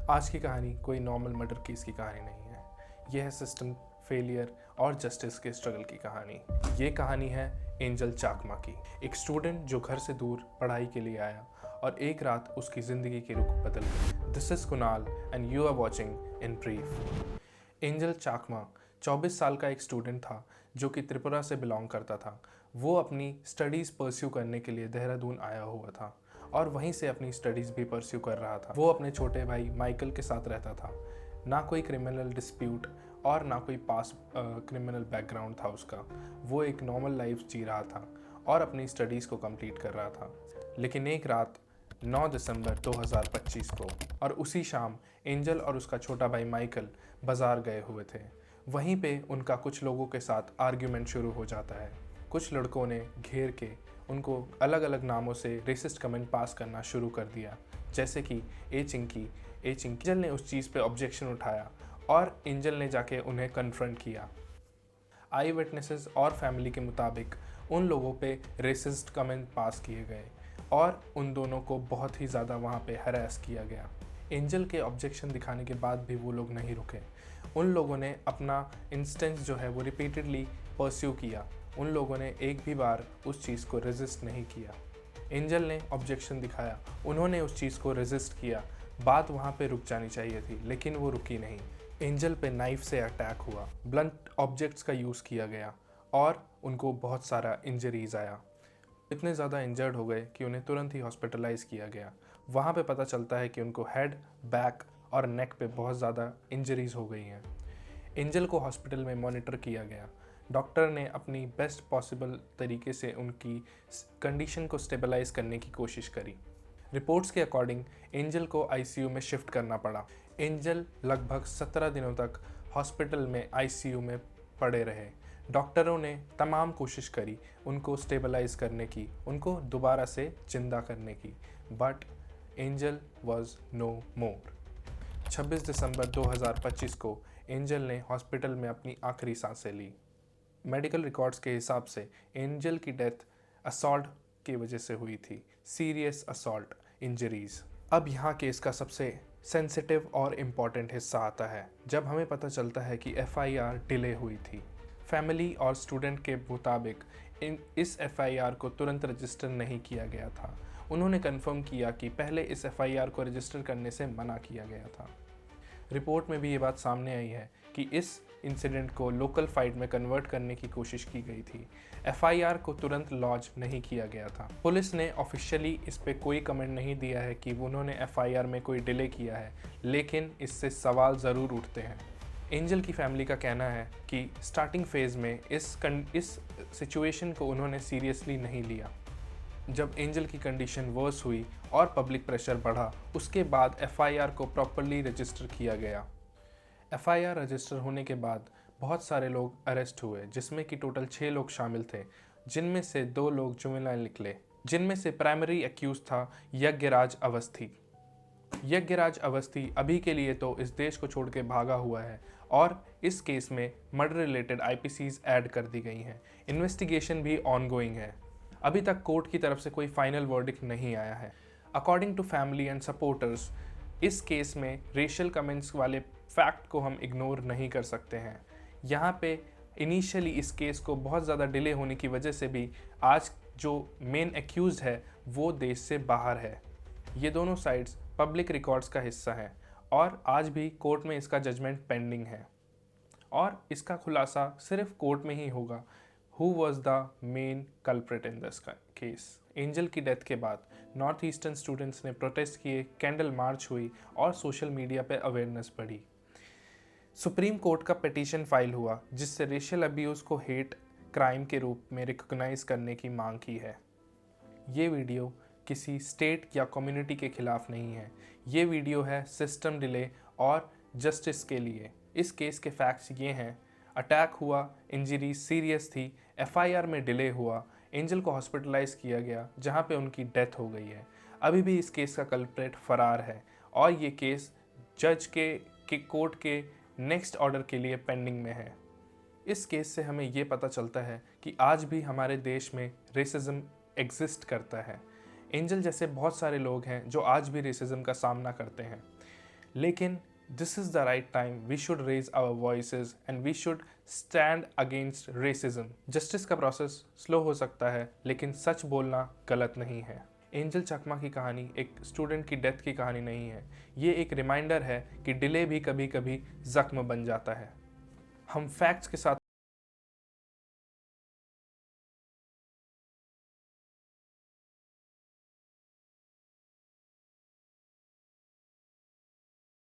आज की कहानी कोई नॉर्मल मर्डर केस की कहानी नहीं है। यह है सिस्टम फेलियर और जस्टिस के स्ट्रगल की कहानी। ये कहानी है एंजल चाकमा की, एक स्टूडेंट जो घर से दूर पढ़ाई के लिए आया और एक रात उसकी ज़िंदगी की रुख बदल गई। This is Kunal and you are watching in brief. Angel Chakma 24 साल का एक स्टूडेंट था जो कि त्रिपुरा से बिलोंग करता था। वो अपनी स्टडीज़ परस्यू करने के लिए देहरादून आया हुआ था और वहीं से अपनी स्टडीज़ भी परस्यू कर रहा था। वो अपने छोटे भाई माइकल के साथ रहता था। ना कोई क्रिमिनल डिस्प्यूट और ना कोई पास क्रिमिनल बैकग्राउंड था उसका। वो एक नॉर्मल लाइफ जी रहा था और अपनी स्टडीज़ को कंप्लीट कर रहा था। लेकिन एक रात 9 दिसंबर 2025 को और उसी शाम एंजल और उसका छोटा भाई माइकल बाज़ार गए हुए थे। वहीं पे उनका कुछ लोगों के साथ आर्ग्यूमेंट शुरू हो जाता है। कुछ लड़कों ने घेर के उनको अलग अलग नामों से रेसिस्ट कमेंट पास करना शुरू कर दिया, जैसे कि ए चिंकी। एंजल ने उस चीज़ पे ऑब्जेक्शन उठाया और एंजल ने जाके उन्हें कन्फ्रंट किया। आई विटनेसेस और फैमिली के मुताबिक उन लोगों पे रेसिस्ट कमेंट पास किए गए और उन दोनों को बहुत ही ज़्यादा वहाँ पे हरास किया गया। एंजल के ऑब्जेक्शन दिखाने के बाद भी वो लोग नहीं रुके। उन लोगों ने अपना इंस्टेंस जो है वो रिपीटेडली परस्यू किया। उन लोगों ने एक भी बार उस चीज़ को रेजिस्ट नहीं किया। एंजल ने ऑब्जेक्शन दिखाया, उन्होंने उस चीज़ को रेजिस्ट किया। बात वहाँ पे रुक जानी चाहिए थी, लेकिन वो रुकी नहीं। एंजल पे नाइफ से अटैक हुआ, ब्लंट ऑब्जेक्ट्स का यूज़ किया गया और उनको बहुत सारा इंजरीज आया। इतने ज़्यादा इंजर्ड हो गए कि उन्हें तुरंत ही हॉस्पिटलाइज किया गया। वहाँ पे पता चलता है कि उनको हेड, बैक और नेक पे बहुत ज़्यादा इंजरीज हो गई हैं। एंजल को हॉस्पिटल में मॉनिटर किया गया। डॉक्टर ने अपनी बेस्ट पॉसिबल तरीके से उनकी कंडीशन को स्टेबलाइज करने की कोशिश करी। रिपोर्ट्स के अकॉर्डिंग एंजल को आईसीयू में शिफ्ट करना पड़ा। एंजल लगभग 17 दिनों तक हॉस्पिटल में आईसीयू में पड़े रहे। डॉक्टरों ने तमाम कोशिश करी उनको स्टेबलाइज करने की, उनको दोबारा से जिंदा करने की, बट एंजल वॉज नो मोर। 26 दिसंबर 2025 को एंजल ने हॉस्पिटल में अपनी आखिरी सांसें ली। मेडिकल रिकॉर्ड्स के हिसाब से एंजल की डेथ असॉल्ट की वजह से हुई थी, सीरियस असॉल्ट इंजरीज। अब यहाँ केस का सबसे सेंसिटिव और इम्पॉर्टेंट हिस्सा आता है, जब हमें पता चलता है कि एफआईआर डिले हुई थी। फैमिली और स्टूडेंट के मुताबिक इस एफआईआर को तुरंत रजिस्टर नहीं किया गया था। उन्होंने कंफर्म किया कि पहले इस एफआईआर को रजिस्टर करने से मना किया गया था। रिपोर्ट में भी ये बात सामने आई है कि इस इंसिडेंट को लोकल फाइट में कन्वर्ट करने की कोशिश की गई थी। एफआईआर को तुरंत लॉन्च नहीं किया गया था। पुलिस ने ऑफिशियली इस पे कोई कमेंट नहीं दिया है कि उन्होंने एफआईआर में कोई डिले किया है, लेकिन इससे सवाल ज़रूर उठते हैं। एंजल की फैमिली का कहना है कि स्टार्टिंग फेज़ में इस सिचुएशन को उन्होंने सीरियसली नहीं लिया। जब एंजल की कंडीशन वर्स हुई और पब्लिक प्रेशर बढ़ा, उसके बाद एफआईआर को प्रॉपरली रजिस्टर किया गया। एफआईआर रजिस्टर होने के बाद बहुत सारे लोग अरेस्ट हुए, जिसमें कि टोटल 6 लोग शामिल थे, जिनमें से 2 लोग जुवेनाइल निकले, जिनमें से प्राइमरी एक्यूज था यज्ञराज अवस्थी। यज्ञराज अवस्थी अभी के लिए तो इस देश को छोड़ के भागा हुआ है और इस केस में मर्डर रिलेटेड आईपीसीज ऐड कर दी गई हैं। इन्वेस्टिगेशन भी ऑनगोइंग है। अभी तक कोर्ट की तरफ से कोई फाइनल वर्डिक्ट नहीं आया है। According to family and supporters, इस केस में रेशियल कमेंट्स वाले फैक्ट को हम इग्नोर नहीं कर सकते हैं। यहाँ पे इनिशियली इस केस को बहुत ज़्यादा डिले होने की वजह से भी आज जो मेन एक्यूज है वो देश से बाहर है। ये दोनों साइड्स पब्लिक रिकॉर्ड्स का हिस्सा हैं और आज भी कोर्ट में इसका जजमेंट पेंडिंग है और इसका खुलासा सिर्फ कोर्ट में ही होगा। Who was the main culprit in this case. Angel की डेथ के बाद नॉर्थ ईस्टर्न स्टूडेंट्स ने प्रोटेस्ट किए, कैंडल मार्च हुई और सोशल मीडिया पे अवेयरनेस बढ़ी। सुप्रीम कोर्ट का पिटीशन फाइल हुआ, जिससे रेशियल अब्यूज़ को हेट क्राइम के रूप में रिकॉग्नाइज करने की मांग की है। ये वीडियो किसी स्टेट या कम्युनिटी के खिलाफ नहीं है। ये वीडियो है सिस्टम डिले और जस्टिस के लिए। इस केस के फैक्ट्स ये हैं: अटैक हुआ, इंजरी सीरियस थी, एफआईआर में डिले हुआ, एंजल को हॉस्पिटलाइज किया गया जहां पे उनकी डेथ हो गई है। अभी भी इस केस का कल्प्रेट फरार है और ये केस जज के कोर्ट के नेक्स्ट ऑर्डर के लिए पेंडिंग में है। इस केस से हमें ये पता चलता है कि आज भी हमारे देश में रेसिज्म एग्जिस्ट करता है। एंजल जैसे बहुत सारे लोग हैं जो आज भी रेसिज्म का सामना करते हैं। लेकिन this is the right time we should raise our voices and we should stand against racism. Justice का प्रोसेस स्लो हो सकता है, लेकिन सच बोलना गलत नहीं है। एंजल चकमा की कहानी एक स्टूडेंट की डेथ की कहानी नहीं है, ये एक रिमाइंडर है कि डिले भी कभी कभी जख्म बन जाता है। हम फैक्ट्स के साथ